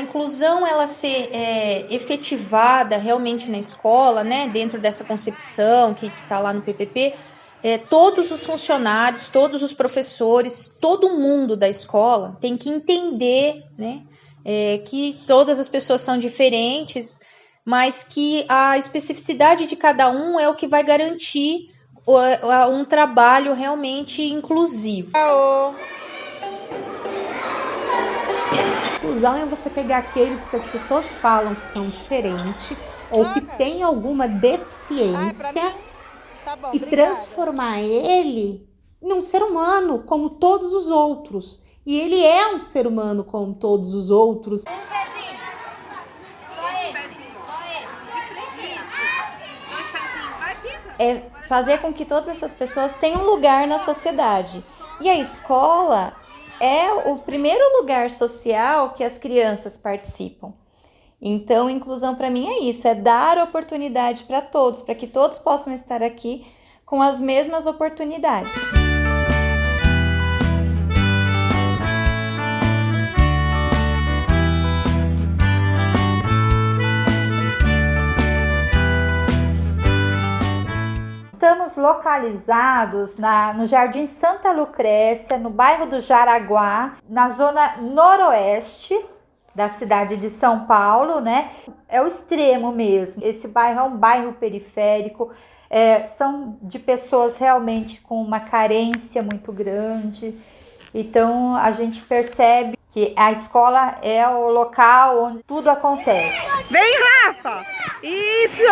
inclusão ela ser efetivada realmente na escola, né, dentro dessa concepção que está lá no PPP, todos os funcionários, todos os professores, todo mundo da escola tem que entender, né, que todas as pessoas são diferentes, mas que a especificidade de cada um é o que vai garantir um trabalho realmente inclusivo. Inclusão é você pegar aqueles que as pessoas falam que são diferentes ou que têm alguma deficiência e transformar ele num ser humano como todos os outros. E ele é um ser humano como todos os outros. É fazer com que todas essas pessoas tenham lugar na sociedade. E a escola é o primeiro lugar social que as crianças participam. Então, inclusão para mim é isso, é dar oportunidade para todos, para que todos possam estar aqui com as mesmas oportunidades. Estamos localizados no Jardim Santa Lucrécia, no bairro do Jaraguá, na zona noroeste da cidade de São Paulo, né? É o extremo mesmo. Esse bairro é um bairro periférico, são de pessoas realmente com uma carência muito grande. Então a gente percebe que a escola é o local onde tudo acontece. Vem, Rafa! Isso!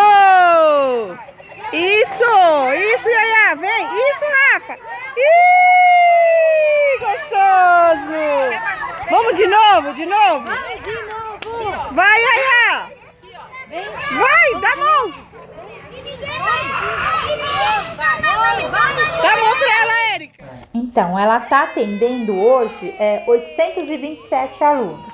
Isso, Yaya, vem! Isso, Rafa! Ih, gostoso! Vamos de novo? Vai, Yaya! Vai, dá a mão! Dá a mão pra ela, Érica! Então, ela está atendendo hoje 827 alunos,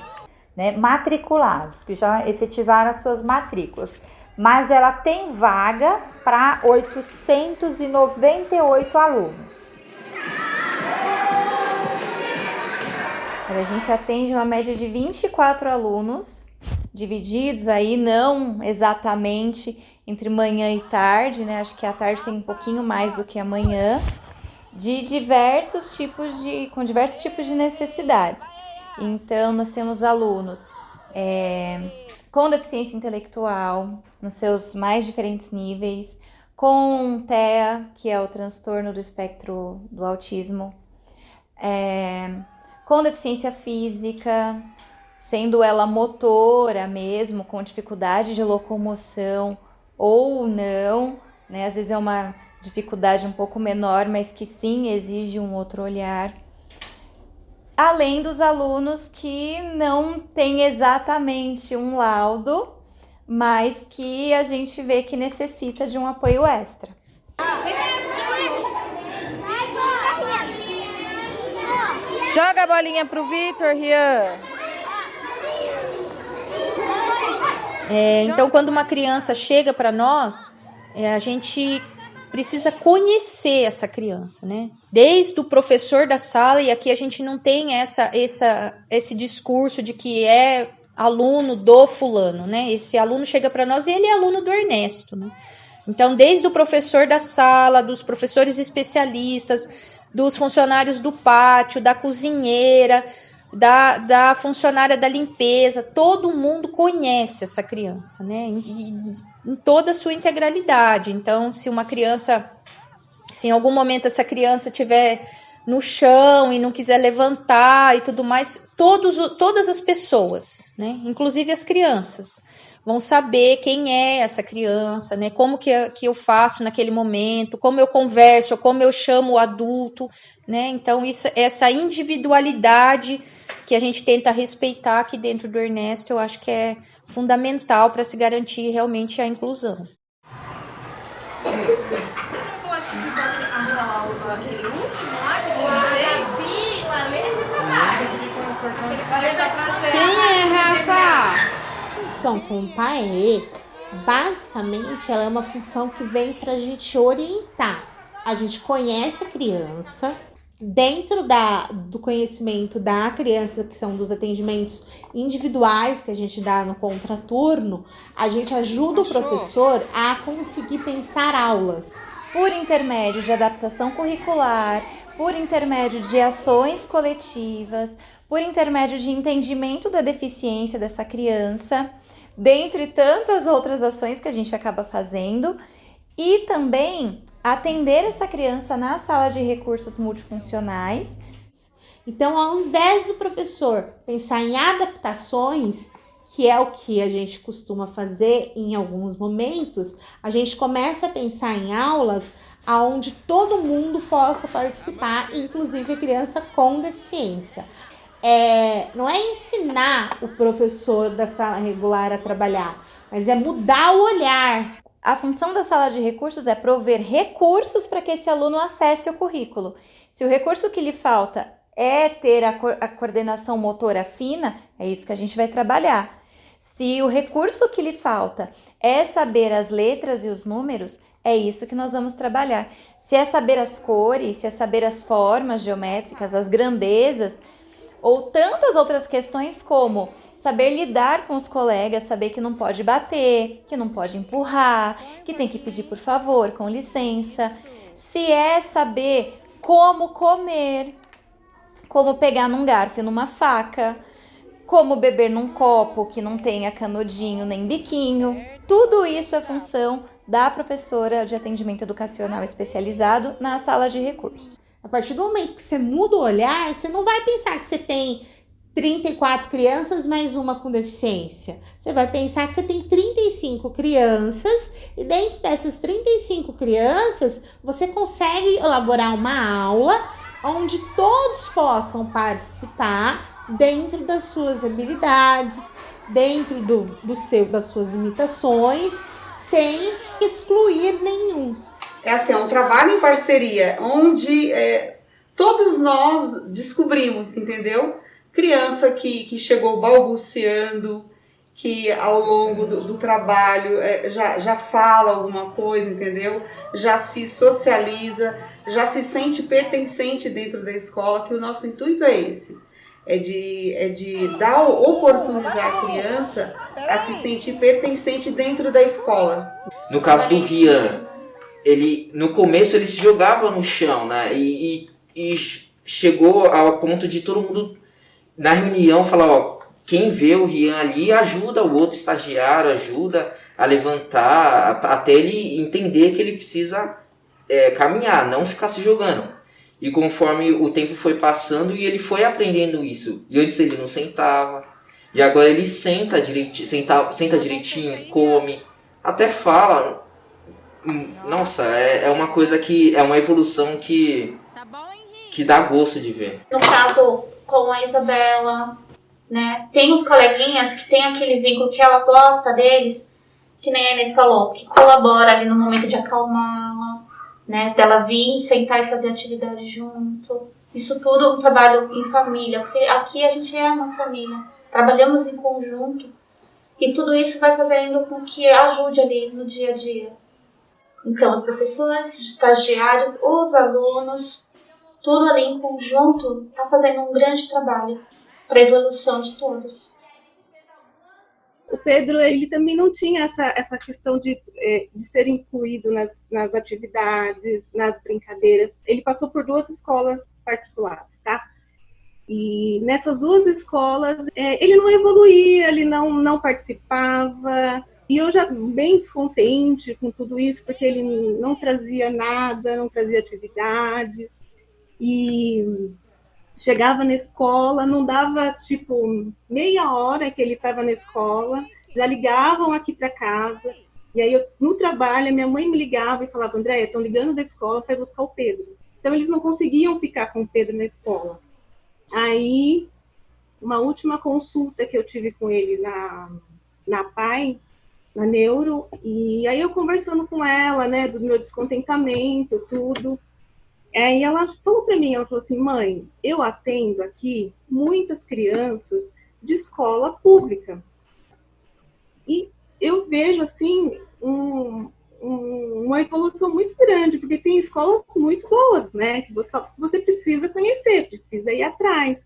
né, matriculados, que já efetivaram as suas matrículas. Mas ela tem vaga para 898 alunos. A gente atende uma média de 24 alunos, divididos aí não exatamente entre manhã e tarde, né? Acho que a tarde tem um pouquinho mais do que a manhã, com diversos tipos de necessidades. Então, nós temos alunos com deficiência intelectual, nos seus mais diferentes níveis, com TEA, que é o transtorno do espectro do autismo, com deficiência física, sendo ela motora mesmo, com dificuldade de locomoção ou não, né? Às vezes é uma dificuldade um pouco menor, mas que sim exige um outro olhar. Além dos alunos que não têm exatamente um laudo, mas que a gente vê que necessita de um apoio extra. Joga a bolinha pro Vitor, Rian. Então, quando uma criança chega para nós, a gente precisa conhecer essa criança, né? Desde o professor da sala, e aqui a gente não tem esse discurso de que é aluno do fulano, né? Esse aluno chega para nós e ele é aluno do Ernesto, né? Então, desde o professor da sala, dos professores especialistas, dos funcionários do pátio, da cozinheira, da funcionária da limpeza, todo mundo conhece essa criança, né? Em toda a sua integralidade. Então, se em algum momento essa criança estiver no chão e não quiser levantar e tudo mais, todas as pessoas, né, inclusive as crianças, vão saber quem é essa criança, né, como que eu faço naquele momento, como eu converso, como eu chamo o adulto, né? Então, essa individualidade que a gente tenta respeitar aqui dentro do Ernesto, eu acho que é fundamental para se garantir realmente a inclusão. Você não classificou aquele último lá que tinha 6? O Alê e Quem é, Rafa? Função com PAE, basicamente, ela é uma função que vem para a gente orientar. A gente conhece a criança, dentro do conhecimento da criança, que são dos atendimentos individuais que a gente dá no contraturno, a gente ajuda o professor a conseguir pensar aulas. Por intermédio de adaptação curricular, por intermédio de ações coletivas, por intermédio de entendimento da deficiência dessa criança, dentre tantas outras ações que a gente acaba fazendo, e também atender essa criança na sala de recursos multifuncionais. Então, ao invés do professor pensar em adaptações, que é o que a gente costuma fazer em alguns momentos, a gente começa a pensar em aulas onde todo mundo possa participar, inclusive a criança com deficiência. Não é ensinar o professor da sala regular a trabalhar, mas é mudar o olhar. A função da sala de recursos é prover recursos para que esse aluno acesse o currículo. Se o recurso que lhe falta é ter a coordenação motora fina, é isso que a gente vai trabalhar. Se o recurso que lhe falta é saber as letras e os números, é isso que nós vamos trabalhar. Se é saber as cores, se é saber as formas geométricas, as grandezas, ou tantas outras questões como saber lidar com os colegas, saber que não pode bater, que não pode empurrar, que tem que pedir por favor, com licença. Se é saber como comer, como pegar num garfo e numa faca, como beber num copo que não tenha canudinho nem biquinho. Tudo isso é função da professora de atendimento educacional especializado na sala de recursos. A partir do momento que você muda o olhar, você não vai pensar que você tem 34 crianças mais uma com deficiência. Você vai pensar que você tem 35 crianças e dentro dessas 35 crianças, você consegue elaborar uma aula onde todos possam participar dentro das suas habilidades, dentro das suas limitações, sem excluir nenhum. É assim, é um trabalho em parceria, onde todos nós descobrimos, entendeu? Criança que chegou balbuciando, que ao longo do trabalho já fala alguma coisa, entendeu? Já se socializa, já se sente pertencente dentro da escola, que o nosso intuito é esse. É de oportunizar a criança a se sentir pertencente dentro da escola. No caso do Rian, no começo ele se jogava no chão, né? E chegou ao ponto de todo mundo na reunião falar, ó, quem vê o Rian ali ajuda o outro estagiário, ajuda a levantar, até ele entender que ele precisa caminhar, não ficar se jogando. E conforme o tempo foi passando e ele foi aprendendo isso. E antes ele não sentava, e agora ele senta direitinho, come, até fala. Nossa, é uma coisa que é uma evolução que dá gosto de ver. No caso, com a Isabela, né? Tem os coleguinhas que tem aquele vínculo que ela gosta deles, que nem a Inês falou, que colabora ali no momento de acalmá-la, né? Dela vir, sentar e fazer atividade junto. Isso tudo é um trabalho em família, porque aqui a gente é uma família. Trabalhamos em conjunto e tudo isso vai fazendo com que ajude ali no dia a dia. Então, os professores, os estagiários, os alunos, tudo ali em conjunto está fazendo um grande trabalho para a evolução de todos. O Pedro, ele também não tinha essa questão de ser incluído nas atividades, nas brincadeiras. Ele passou por 2 escolas particulares, tá? E nessas 2 escolas, ele não evoluía, ele não participava. E eu já bem descontente com tudo isso, porque ele não trazia nada, não trazia atividades. E chegava na escola, não dava, meia hora que ele estava na escola, já ligavam aqui para casa. E aí, no trabalho, a minha mãe me ligava e falava, Andréia, estão ligando da escola para buscar o Pedro. Então, eles não conseguiam ficar com o Pedro na escola. Aí, uma última consulta que eu tive com ele na PAI, na Neuro, e aí eu conversando com ela, né, do meu descontentamento, tudo. E ela falou para mim, ela falou assim, mãe, eu atendo aqui muitas crianças de escola pública. E eu vejo, assim, uma evolução muito grande, porque tem escolas muito boas, né? Que você precisa conhecer, precisa ir atrás.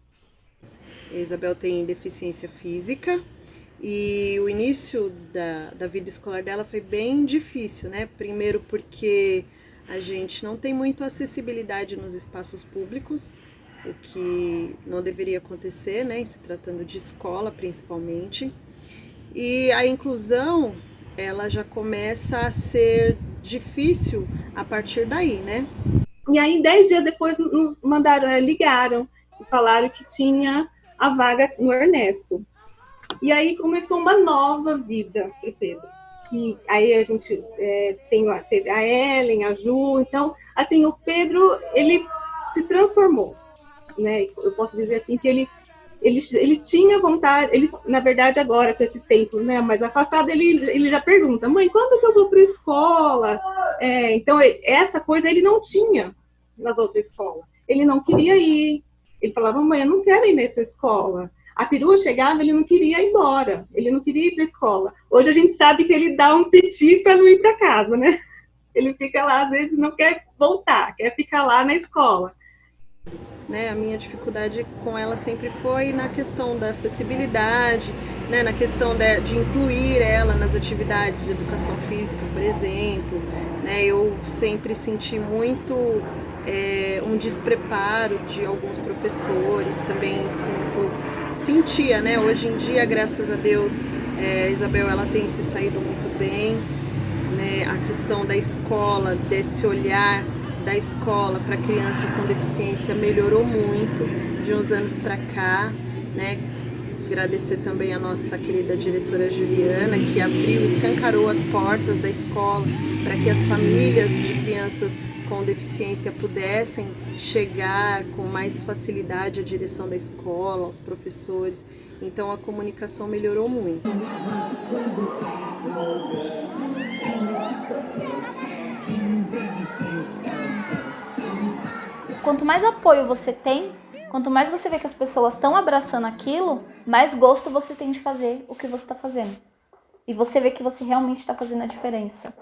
A Isabel tem deficiência física e o início da vida escolar dela foi bem difícil, né? Primeiro porque a gente não tem muito acessibilidade nos espaços públicos, o que não deveria acontecer, né? Em se tratando de escola, principalmente. E a inclusão, ela já começa a ser difícil a partir daí, né? E aí, 10 dias depois, nos ligaram e falaram que tinha a vaga no Ernesto. E aí começou uma nova vida para o Pedro. Que aí a gente teve a Ellen, a Ju. Então, assim, o Pedro, ele se transformou, né? Eu posso dizer assim que ele tinha vontade, ele, na verdade, agora, com esse tempo, né, mais afastado, ele já pergunta, mãe, quando que eu vou para a escola? Então, essa coisa ele não tinha nas outras escolas. Ele não queria ir. Ele falava, mãe, eu não quero ir nessa escola. A perua chegava, ele não queria ir embora. Ele não queria ir para a escola. Hoje a gente sabe que ele dá um piti para não ir para casa, né? Ele fica lá, às vezes, não quer voltar, quer ficar lá na escola. Né, a minha dificuldade com ela sempre foi na questão da acessibilidade, né, na questão de incluir ela nas atividades de educação física, por exemplo. Né, eu sempre senti muito um despreparo de alguns professores, também sentia, né, hoje em dia, graças a Deus, Isabel ela tem se saído muito bem, né, a questão da escola, desse olhar da escola para criança com deficiência melhorou muito de uns anos para cá, né? Agradecer também a nossa querida diretora Juliana, que abriu, escancarou as portas da escola para que as famílias de crianças com deficiência pudessem chegar com mais facilidade à direção da escola, aos professores. Então a comunicação melhorou muito. Quanto mais apoio você tem, quanto mais você vê que as pessoas estão abraçando aquilo, mais gosto você tem de fazer o que você está fazendo. E você vê que você realmente está fazendo a diferença.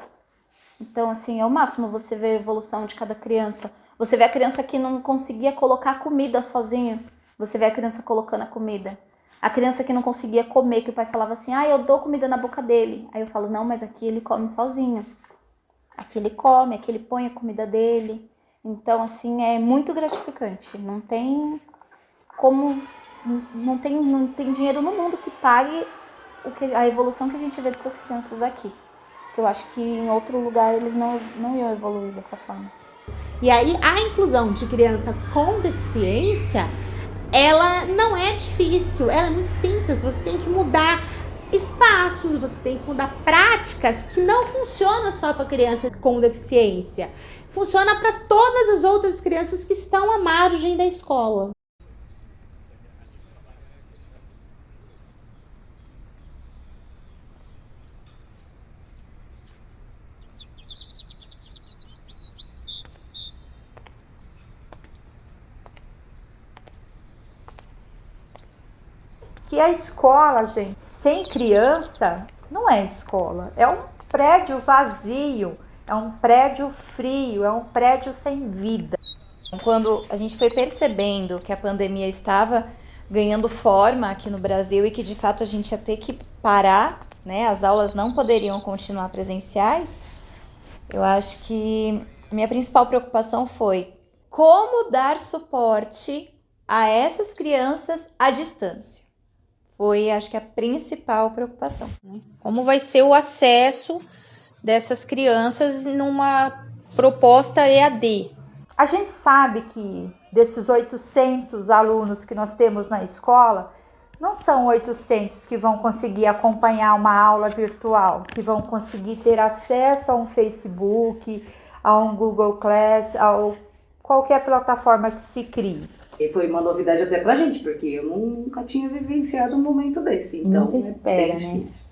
Então, assim, é o máximo você ver a evolução de cada criança. Você vê a criança que não conseguia colocar comida sozinha, você vê a criança colocando a comida. A criança que não conseguia comer, que o pai falava assim, eu dou comida na boca dele. Aí eu falo, não, mas aqui ele come sozinho. Aqui ele come, aqui ele põe a comida dele. Então, assim, é muito gratificante. Não tem como... Não tem dinheiro no mundo que pague a evolução que a gente vê dessas crianças aqui. Eu acho que em outro lugar eles não iam evoluir dessa forma. E aí, a inclusão de criança com deficiência, ela não é difícil, ela é muito simples. Você tem que mudar espaços, você tem que mudar práticas que não funcionam só para criança com deficiência. Funciona para todas as outras crianças que estão à margem da escola. Que a escola, gente, sem criança, não é escola. É um prédio vazio, é um prédio frio, é um prédio sem vida. Quando a gente foi percebendo que a pandemia estava ganhando forma aqui no Brasil e que de fato a gente ia ter que parar, né? As aulas não poderiam continuar presenciais, eu acho que a minha principal preocupação foi como dar suporte a essas crianças à distância. Foi, acho que, a principal preocupação. Como vai ser o acesso dessas crianças numa proposta EAD? A gente sabe que desses 800 alunos que nós temos na escola, não são 800 que vão conseguir acompanhar uma aula virtual, que vão conseguir ter acesso a um Facebook, a um Google Class, a qualquer plataforma que se crie. E foi uma novidade até pra gente, porque eu nunca tinha vivenciado um momento desse, então é bem difícil.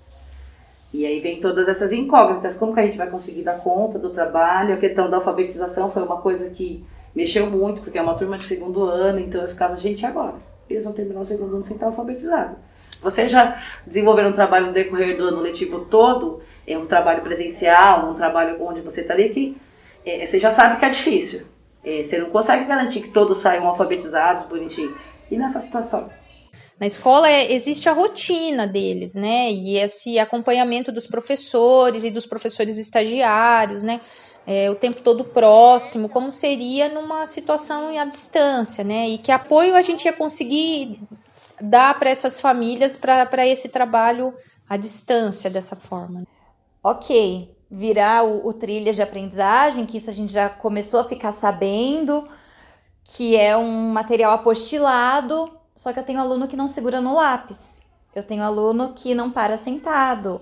E aí vem todas essas incógnitas, como que a gente vai conseguir dar conta do trabalho, a questão da alfabetização foi uma coisa que mexeu muito, porque é uma turma de segundo ano, então eu ficava, gente, agora? Eles vão terminar o segundo ano sem estar alfabetizado. Vocês já desenvolveram um trabalho no decorrer do ano letivo todo é um trabalho presencial, um trabalho onde você está ali, que você já sabe que é difícil. Você não consegue garantir que todos saiam alfabetizados, bonitinhos. E nessa situação? Na escola existe a rotina deles, né? E esse acompanhamento dos professores e dos professores estagiários, né? O tempo todo próximo, como seria numa situação à distância, né? E que apoio a gente ia conseguir dar para essas famílias para esse trabalho à distância dessa forma. Ok, virar o trilha de aprendizagem, que isso a gente já começou a ficar sabendo, que é um material apostilado, só que eu tenho aluno que não segura no lápis, eu tenho aluno que não para sentado,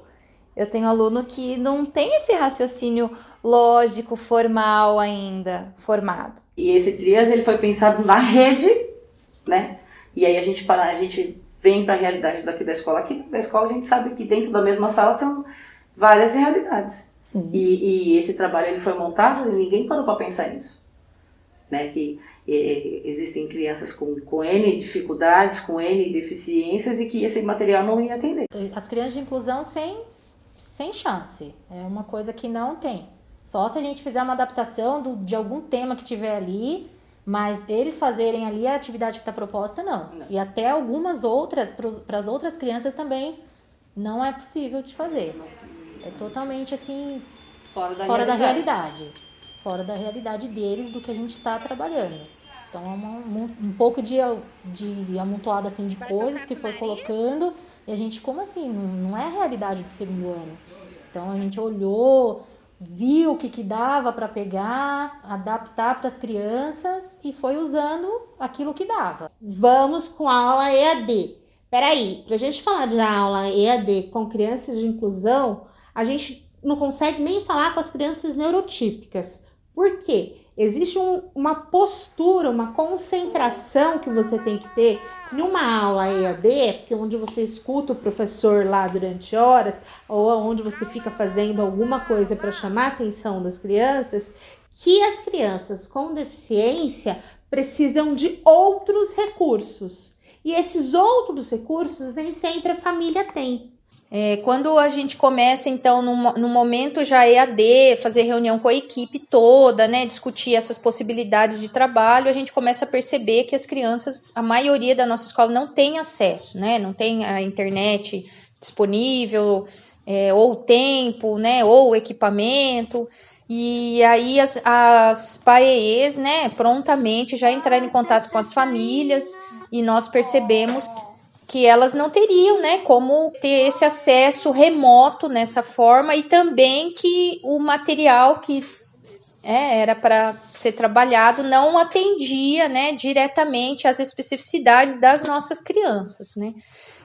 eu tenho aluno que não tem esse raciocínio lógico, formal ainda, formado. E esse Trias, ele foi pensado na rede, né? E aí a gente vem para a realidade daqui da escola. Aqui da escola a gente sabe que dentro da mesma sala são várias realidades. Sim. E esse trabalho ele foi montado e ninguém parou para pensar nisso. Né? Que existem crianças com N dificuldades, com N deficiências e que esse material não ia atender. As crianças de inclusão sem chance. É uma coisa que não tem. Só se a gente fizer uma adaptação de algum tema que tiver ali, mas eles fazerem ali a atividade que está proposta, não. E até algumas outras, para as outras crianças também, não é possível de fazer. É totalmente assim, fora da realidade. Fora da realidade deles, do que a gente está trabalhando. Então é um pouco de amontoado assim, de coisas que foi colocando, e a gente, como assim? Não é a realidade do segundo ano. Então a gente olhou, viu o que dava para pegar, adaptar para as crianças e foi usando aquilo que dava. Vamos com a aula EAD. Peraí, para a gente falar de aula EAD com crianças de inclusão, a gente não consegue nem falar com as crianças neurotípicas. Por quê? Existe uma postura, uma concentração que você tem que ter numa aula EAD, porque onde você escuta o professor lá durante horas, ou onde você fica fazendo alguma coisa para chamar a atenção das crianças, que as crianças com deficiência precisam de outros recursos. E esses outros recursos nem sempre a família tem. Quando a gente começa, então, no momento já EAD, fazer reunião com a equipe toda, né, discutir essas possibilidades de trabalho, a gente começa a perceber que as crianças, a maioria da nossa escola não tem acesso, né, não tem a internet disponível, ou tempo, né, ou equipamento, e aí as PAEEs, né, prontamente já entraram em contato com as famílias, e nós percebemos que elas não teriam, né, como ter esse acesso remoto nessa forma, e também que o material que era para ser trabalhado não atendia, né, diretamente às especificidades das nossas crianças, né.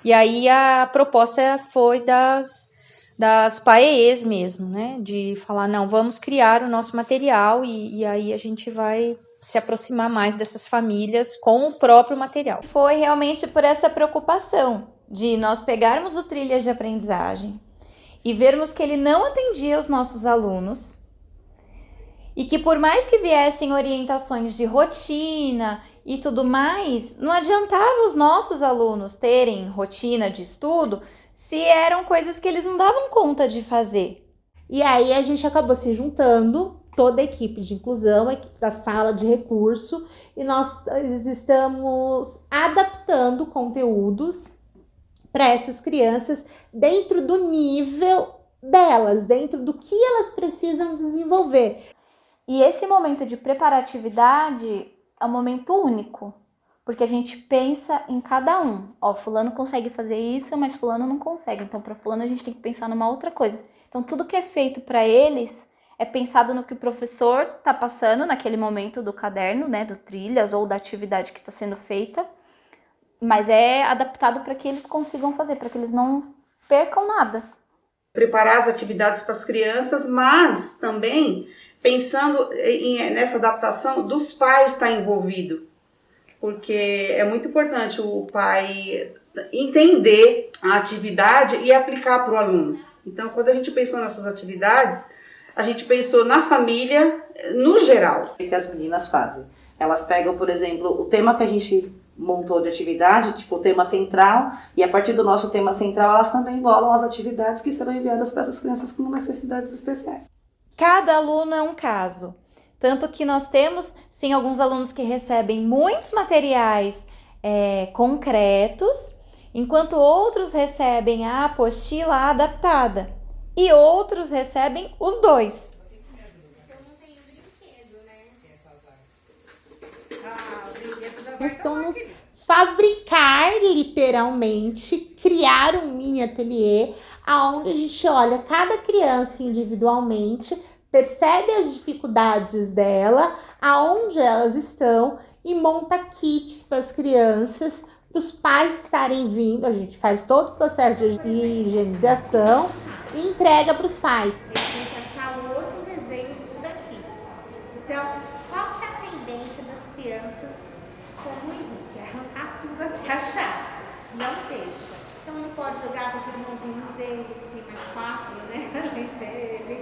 E aí a proposta foi das PAEEs mesmo, né, de falar, não, vamos criar o nosso material e aí a gente vai se aproximar mais dessas famílias com o próprio material. Foi realmente por essa preocupação de nós pegarmos o trilha de aprendizagem e vermos que ele não atendia os nossos alunos e que por mais que viessem orientações de rotina e tudo mais, não adiantava os nossos alunos terem rotina de estudo se eram coisas que eles não davam conta de fazer. E aí a gente acabou se juntando, toda a equipe de inclusão, a equipe da sala de recurso, e nós estamos adaptando conteúdos para essas crianças dentro do nível delas, dentro do que elas precisam desenvolver. E esse momento de preparatividade é um momento único, porque a gente pensa em cada um. Fulano consegue fazer isso, mas fulano não consegue. Então, para fulano a gente tem que pensar numa outra coisa. Então, tudo que é feito para eles é pensado no que o professor está passando naquele momento do caderno, né, do trilhas ou da atividade que está sendo feita, mas é adaptado para que eles consigam fazer, para que eles não percam nada. Preparar as atividades para as crianças, mas também pensando nessa adaptação dos pais estar envolvido, porque é muito importante o pai entender a atividade e aplicar para o aluno. Então, quando a gente pensou nessas atividades, a gente pensou na família no geral. O que as meninas fazem? Elas pegam, por exemplo, o tema que a gente montou de atividade, tipo o tema central, e a partir do nosso tema central elas também bolam as atividades que serão enviadas para essas crianças com necessidades especiais. Cada aluno é um caso. Tanto que nós temos, sim, alguns alunos que recebem muitos materiais concretos, enquanto outros recebem a apostila adaptada. E outros recebem os dois. Nós estamos fabricar, literalmente, criar um mini ateliê, onde a gente olha cada criança individualmente, percebe as dificuldades dela, aonde elas estão e monta kits para as crianças, para os pais estarem vindo. A gente faz todo o processo de higienização e entrega para os pais. A gente tem que achar um outro desenho disso daqui. Então, qual que é a tendência das crianças como o Henrique? Arrancar tudo até achar. Não deixa. Então, ele pode jogar para os irmãozinhos dele, que tem mais 4, né? Além dele.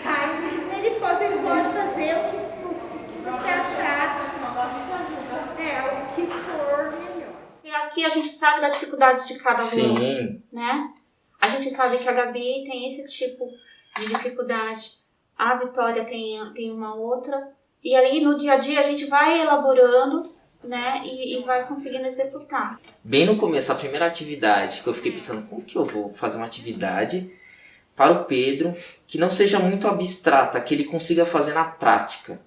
Aí, vocês podem fazer o que você achar. O que for melhor. E aqui a gente sabe da dificuldade de cada aluno. Sim. Né? A gente sabe que a Gabi tem esse tipo de dificuldade. A Vitória tem uma outra. E ali no dia a dia a gente vai elaborando, né? E vai conseguindo executar. Bem no começo, a primeira atividade que eu fiquei pensando, como que eu vou fazer uma atividade para o Pedro que não seja muito abstrata, que ele consiga fazer na prática.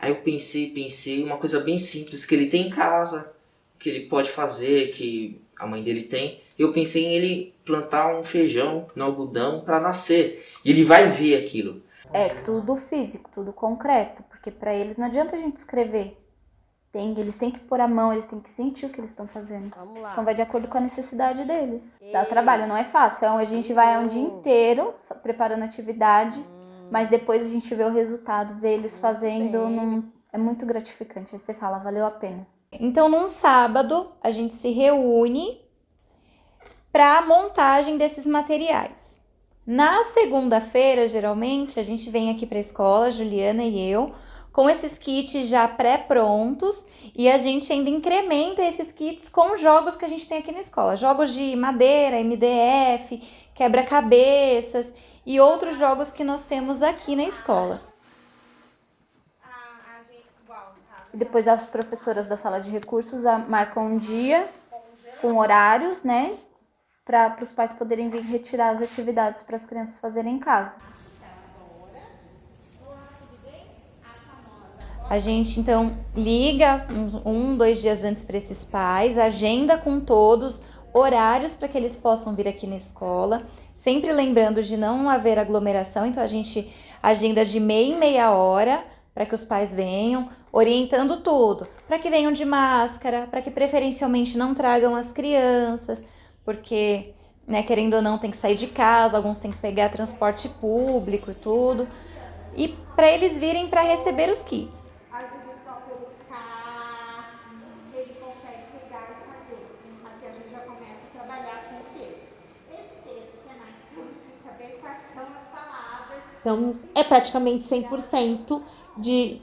Aí eu pensei uma coisa bem simples que ele tem em casa, que ele pode fazer, que a mãe dele tem. Eu pensei em ele plantar um feijão no algodão para nascer. E ele vai ver aquilo. É tudo físico, tudo concreto, porque para eles não adianta a gente escrever. Eles têm que pôr a mão, eles têm que sentir o que eles estão fazendo. Então vai de acordo com a necessidade deles. Dá trabalho, não é fácil. A gente vai um dia inteiro preparando atividade, mas depois a gente vê o resultado, vê eles fazendo, é muito gratificante. Aí você fala, valeu a pena. Então, num sábado, a gente se reúne para a montagem desses materiais. Na segunda-feira, geralmente, a gente vem aqui para a escola, a Juliana e eu, com esses kits já pré-prontos, e a gente ainda incrementa esses kits com jogos que a gente tem aqui na escola. Jogos de madeira, MDF, quebra-cabeças e outros jogos que nós temos aqui na escola. E depois as professoras da sala de recursos marcam um dia com horários, né? Para os pais poderem vir retirar as atividades para as crianças fazerem em casa. A gente, então, liga 2 dias antes para esses pais, agenda com todos horários para que eles possam vir aqui na escola, sempre lembrando de não haver aglomeração, então a gente agenda de meia em meia hora para que os pais venham, orientando tudo, para que venham de máscara, para que preferencialmente não tragam as crianças, porque, né, querendo ou não, tem que sair de casa, alguns têm que pegar transporte público e tudo, e para eles virem para receber os kits. Às vezes é só pelo carro, ele consegue pegar e fazer. Aqui a gente já começa a trabalhar com o texto. Esse texto que é mais difícil saber quais são as palavras. Então, é praticamente 100% de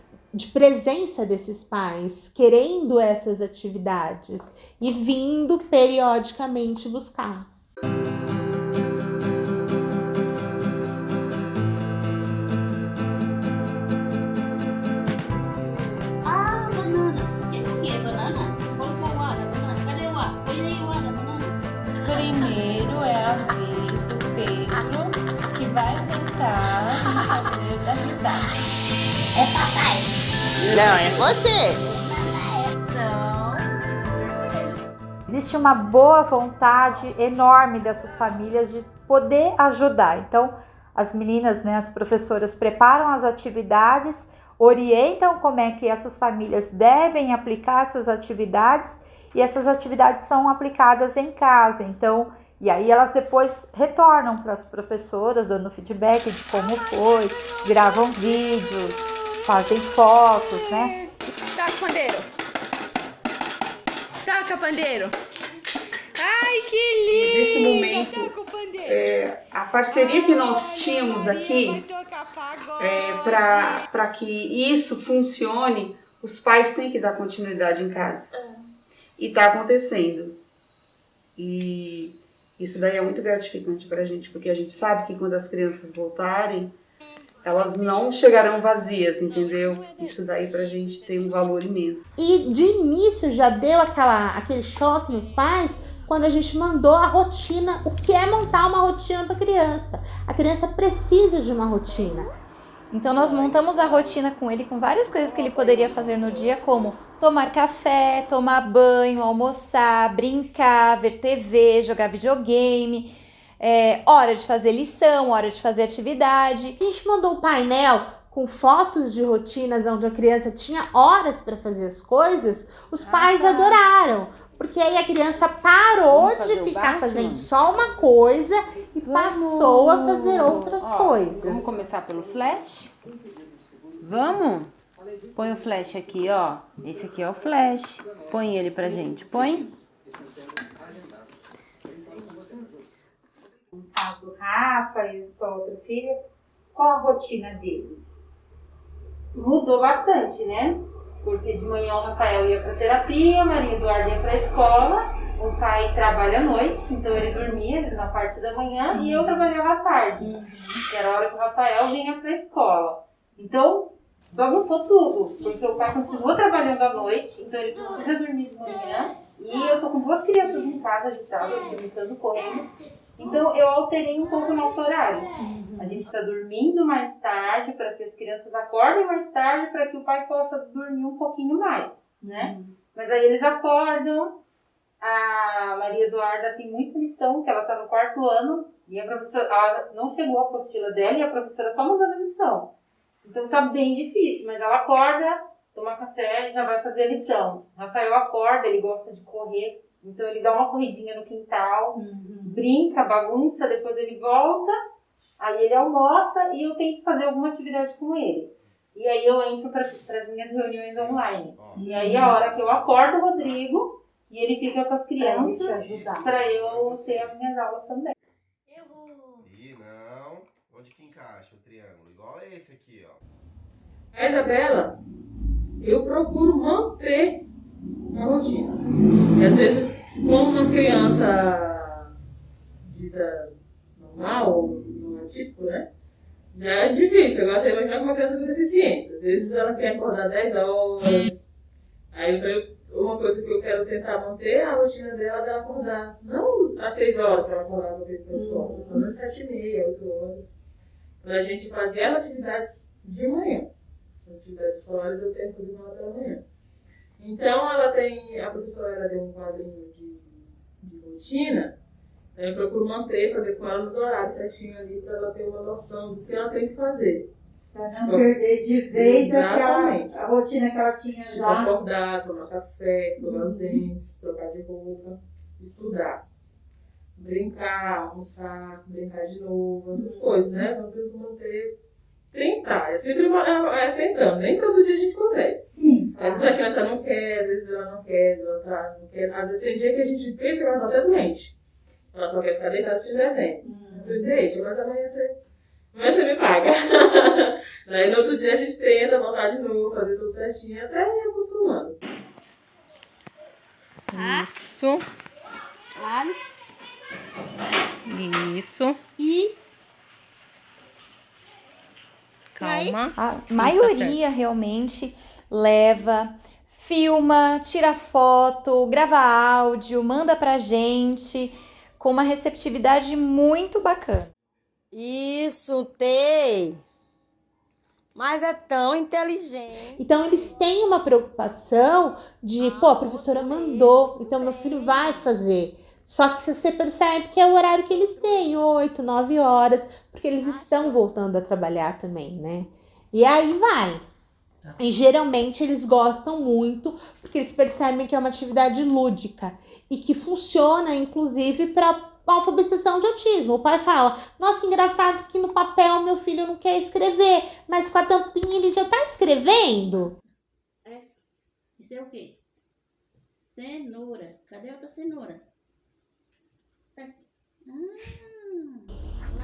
presença desses pais, querendo essas atividades e vindo periodicamente buscar. Primeiro é a vez do Pedro que vai tentar me fazer dar risada. É papai. Não, é você. Existe uma boa vontade enorme dessas famílias de poder ajudar. Então, as meninas, né, as professoras preparam as atividades, orientam como é que essas famílias devem aplicar essas atividades e essas atividades são aplicadas em casa. Então, e aí elas depois retornam para as professoras dando feedback de como foi, gravam vídeos, fazem fotos, né? Toca o pandeiro. Toca pandeiro. Ai, que lindo! Nesse momento, a parceria que nós tínhamos aqui, para que isso funcione, os pais têm que dar continuidade em casa. e está acontecendo. E isso daí é muito gratificante para a gente, porque a gente sabe que quando as crianças voltarem, elas não chegarão vazias, entendeu? Isso daí pra gente tem um valor imenso. E de início já deu aquele choque nos pais quando a gente mandou a rotina, o que é montar uma rotina para criança. A criança precisa de uma rotina. Então nós montamos a rotina com ele, com várias coisas que ele poderia fazer no dia, como tomar café, tomar banho, almoçar, brincar, ver TV, jogar videogame, hora de fazer lição, hora de fazer atividade. A gente mandou um painel com fotos de rotinas onde a criança tinha horas para fazer as coisas, os pais adoraram. Porque aí a criança parou de ficar fazendo só uma coisa e passou a fazer outras coisas. Vamos começar pelo flash? Vamos? Põe o flash aqui, ó. Esse aqui é o flash. Põe ele pra gente. Põe. No caso do Rafa e sua outra filha, qual a rotina deles? Mudou bastante, né? Porque de manhã o Rafael ia para terapia, a Maria Eduarda ia para a escola, o pai trabalha à noite, então ele dormia na parte da manhã e eu trabalhava à tarde, que era a hora que o Rafael vinha para a escola. Então, bagunçou tudo, porque o pai continua trabalhando à noite, então ele precisa dormir de manhã e eu tô com 2 crianças em casa agitadas, brincando, correndo. Então, eu alterei um pouco o nosso horário. A gente está dormindo mais tarde para que as crianças acordem mais tarde para que o pai possa dormir um pouquinho mais, né? Mas aí eles acordam. A Maria Eduarda tem muita lição, que ela está no 4º ano e a professora, ela não chegou a apostila dela e a professora só mandando a lição. Então, tá bem difícil, mas ela acorda, toma café e já vai fazer a lição. O Rafael acorda, ele gosta de correr. Então ele dá uma corridinha no quintal, brinca, bagunça, depois ele volta, aí ele almoça e eu tenho que fazer alguma atividade com ele. E aí eu entro para as minhas reuniões online. E aí a hora que eu acordo o Rodrigo e ele fica com as crianças para eu ter as minhas aulas também. E não, onde que encaixa o triângulo? Igual esse aqui, ó. A Isabela, eu procuro manter uma rotina. E às vezes, como uma criança dita normal, ou não atípico, né? Já é difícil. Agora você imaginar com uma criança com deficiência. Às vezes ela quer acordar 10 horas. Aí uma coisa que eu quero tentar manter é a rotina dela acordar. Não às 6 horas se ela acordar para ir para a escola. Pelo menos 7h30, 8 horas. Para a gente fazer as atividades de manhã. As atividades escolares eu tento fazer na hora da manhã. Então, a professora deu um quadrinho de rotina, eu procuro manter, fazer com ela nos horários certinho ali, para ela ter uma noção do que ela tem que fazer. Para não perder de vez a rotina que ela tinha tipo, já. Acordar, tomar café, escovar os dentes, trocar de roupa, estudar. Brincar, almoçar, brincar de novo, essas coisas, né? Então, eu tento manter. Tentar, é sempre tentando, nem todo dia a gente consegue. Sim. Às vezes a criança não quer, às vezes ela não quer, às vezes ela não quer. Às vezes tem dia que a gente pensa que ela está até doente. Ela só quer ficar deitada assistindo desenho. Deixa, mas amanhã você me paga. Daí no outro dia a gente tenta voltar de novo, fazer tudo certinho, até ir acostumando. Isso. Isso. E calma. A maioria realmente leva, filma, tira foto, grava áudio, manda pra gente com uma receptividade muito bacana. Isso, Tei! Mas é tão inteligente. Então eles têm uma preocupação de, a professora mandou, então meu filho vai fazer. Só que você percebe que é o horário que eles têm, 8, 9 horas, porque eles estão voltando a trabalhar também, né? E aí vai. E geralmente eles gostam muito, porque eles percebem que é uma atividade lúdica e que funciona, inclusive, para alfabetização de autismo. O pai fala, nossa, engraçado que no papel meu filho não quer escrever, mas com a tampinha ele já tá escrevendo. Isso é o quê? Cenoura. Cadê a outra cenoura?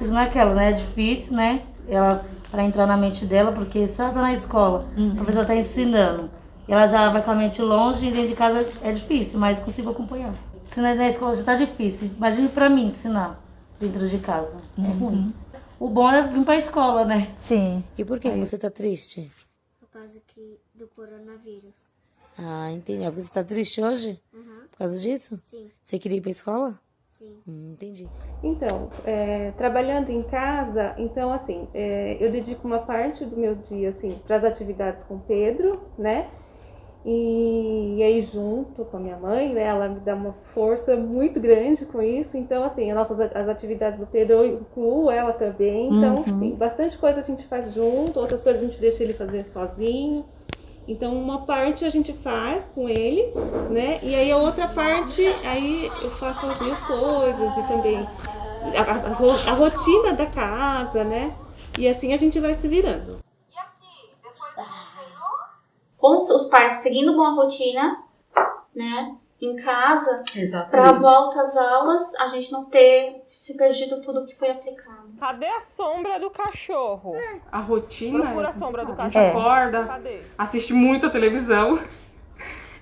Não é aquela, né? É difícil, né? Ela, pra entrar na mente dela, porque se ela tá na escola, a professora tá ensinando. Ela já vai com a mente longe e dentro de casa é difícil, mas consigo acompanhar. Ensinar na escola já tá difícil. Imagine pra mim ensinar dentro de casa. É ruim. O bom é vir pra escola, né? Sim. E por que você tá triste? Por causa do coronavírus. Ah, entendi. Você tá triste hoje? Por causa disso? Sim. Você queria ir pra escola? Sim. Entendi. Então, trabalhando em casa, então assim, eu dedico uma parte do meu dia assim para as atividades com o Pedro, né? E aí junto com a minha mãe, né? Ela me dá uma força muito grande com isso. Então assim, as atividades do Pedro eu incluo ela também. Então, sim, bastante coisa a gente faz junto, outras coisas a gente deixa ele fazer sozinho. Então, uma parte a gente faz com ele, né? E aí a outra parte, aí eu faço as minhas coisas e também a rotina da casa, né? E assim a gente vai se virando. Com os pais seguindo uma rotina, né? Em casa, Exatamente. para a volta às aulas, a gente não ter se perdido tudo que foi aplicado. Cadê a sombra do cachorro? A rotina. Procura a sombra do A gente cachorro. acorda, Cadê? assiste muita televisão.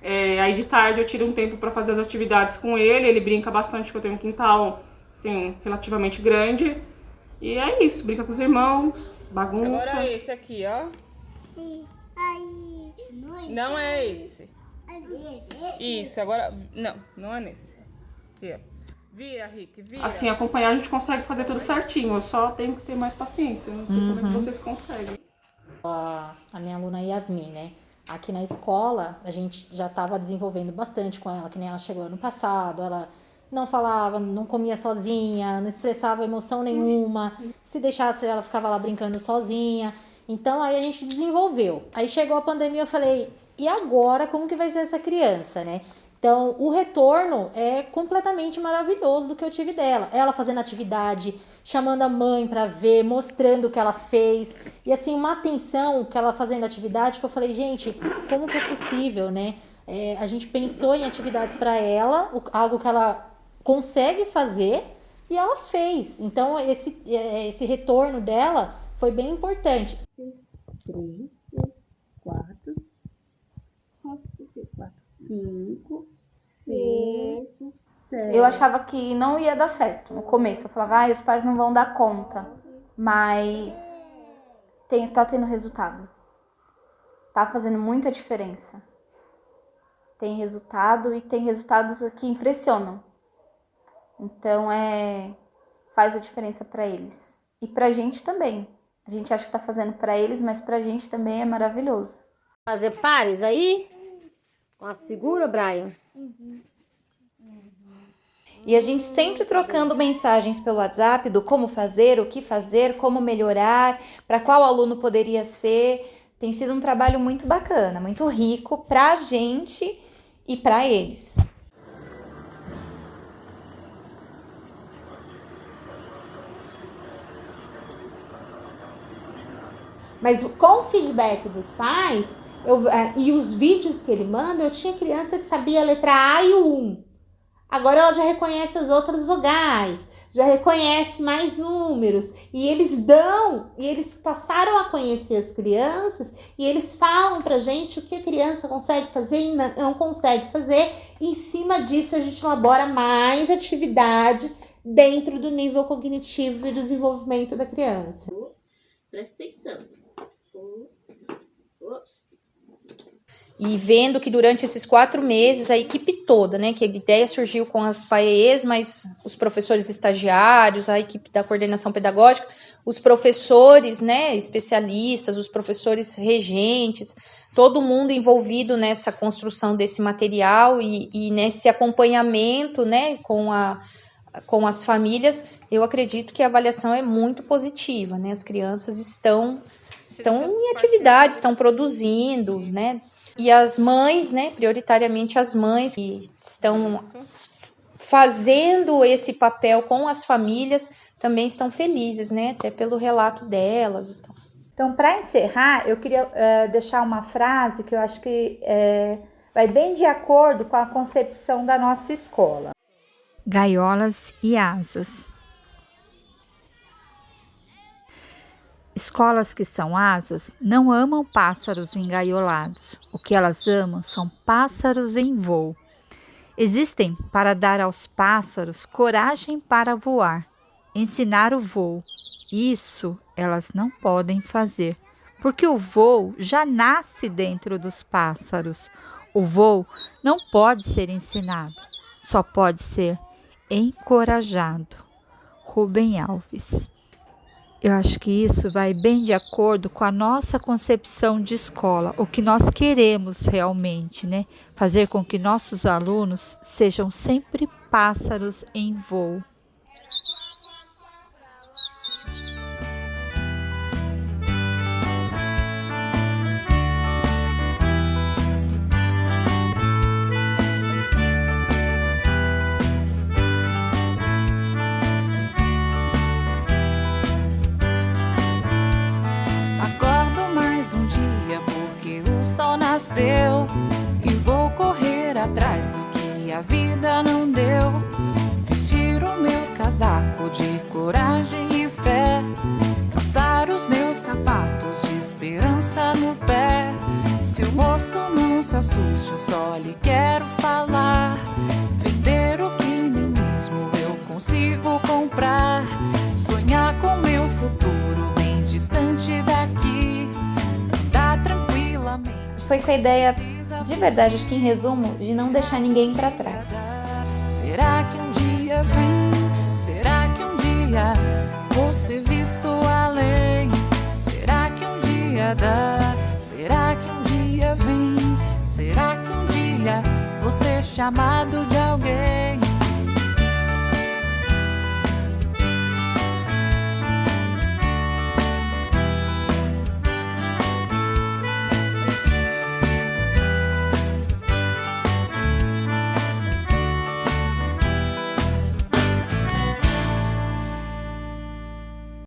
Aí de tarde eu tiro um tempo para fazer as atividades com ele. Ele brinca bastante, que eu tenho um quintal assim, relativamente grande. E é isso, brinca com os irmãos, bagunça. Agora é esse aqui, ó. Não é esse. Isso, agora... Não é nesse. Aqui, ó. Vira, Rick, vira. Assim, acompanhar a gente consegue fazer tudo certinho. Eu só tenho que ter mais paciência. Não sei como é que vocês conseguem. A minha aluna Yasmin, né? Aqui na escola, a gente já estava desenvolvendo bastante com ela, que nem ela chegou ano passado, ela não falava, não comia sozinha, não expressava emoção nenhuma, se deixasse ela ficava lá brincando sozinha. Então aí a gente desenvolveu. Aí chegou a pandemia, eu falei, e agora como que vai ser essa criança, né? Então o retorno é completamente maravilhoso do que eu tive dela. Ela fazendo atividade, chamando a mãe para ver, mostrando o que ela fez. E assim, uma atenção que ela fazendo atividade, que eu falei, gente, como que é possível, né? A gente pensou em atividades para ela, algo que ela consegue fazer, e ela fez. Então esse retorno dela foi bem importante. 3, 4, 5, 6, 7. Eu achava que não ia dar certo no começo. Eu falava, os pais não vão dar conta. Mas tá tendo resultado. Tá fazendo muita diferença. Tem resultado e tem resultados que impressionam. Então faz a diferença para eles. E pra gente também. A gente acha que tá fazendo pra eles, mas pra gente também é maravilhoso. Fazer pares aí? Com as figuras, Brian? E a gente sempre trocando mensagens pelo WhatsApp do como fazer, o que fazer, como melhorar, para qual aluno poderia ser. Tem sido um trabalho muito bacana, muito rico pra gente e pra eles. Mas com o feedback dos pais e os vídeos que ele manda, eu tinha criança que sabia a letra A e o 1. Agora ela já reconhece as outras vogais, já reconhece mais números. E eles passaram a conhecer as crianças e eles falam pra gente o que a criança consegue fazer e não consegue fazer. E em cima disso a gente elabora mais atividade dentro do nível cognitivo e desenvolvimento da criança. Presta atenção. Ops. E vendo que durante esses 4 meses, a equipe toda, né, que a ideia surgiu com as PAEs, mas os professores estagiários, a equipe da coordenação pedagógica, os professores, né, especialistas, os professores regentes, todo mundo envolvido nessa construção desse material e nesse acompanhamento, né, com as famílias, eu acredito que a avaliação é muito positiva, né, as crianças estão em atividade, estão produzindo, né, e as mães, né, prioritariamente as mães que estão fazendo esse papel com as famílias, também estão felizes, né, até pelo relato delas. Então, para encerrar, eu queria deixar uma frase que eu acho que vai bem de acordo com a concepção da nossa escola. Gaiolas e asas. Escolas que são asas não amam pássaros engaiolados. O que elas amam são pássaros em voo. Existem para dar aos pássaros coragem para voar, ensinar o voo. Isso elas não podem fazer, porque o voo já nasce dentro dos pássaros. O voo não pode ser ensinado, só pode ser encorajado. Rubem Alves. Eu acho que isso vai bem de acordo com a nossa concepção de escola, o que nós queremos realmente, né? Fazer com que nossos alunos sejam sempre pássaros em voo. Nasceu e vou correr atrás do que a vida não deu. Vestir o meu casaco de coragem e fé, calçar os meus sapatos de esperança no pé. Se o moço não se assuste, eu só lhe quero falar. Vender o que nem mesmo eu consigo comprar. Sonhar com meu futuro bem distante daqui. Andar tranquilamente. Foi com a ideia, de verdade, acho que em resumo, de não deixar ninguém para trás. Será que um dia vem? Será que um dia vou ser visto além? Será que um dia dá? Será que um dia vem? Será que um dia vou ser chamado de alguém?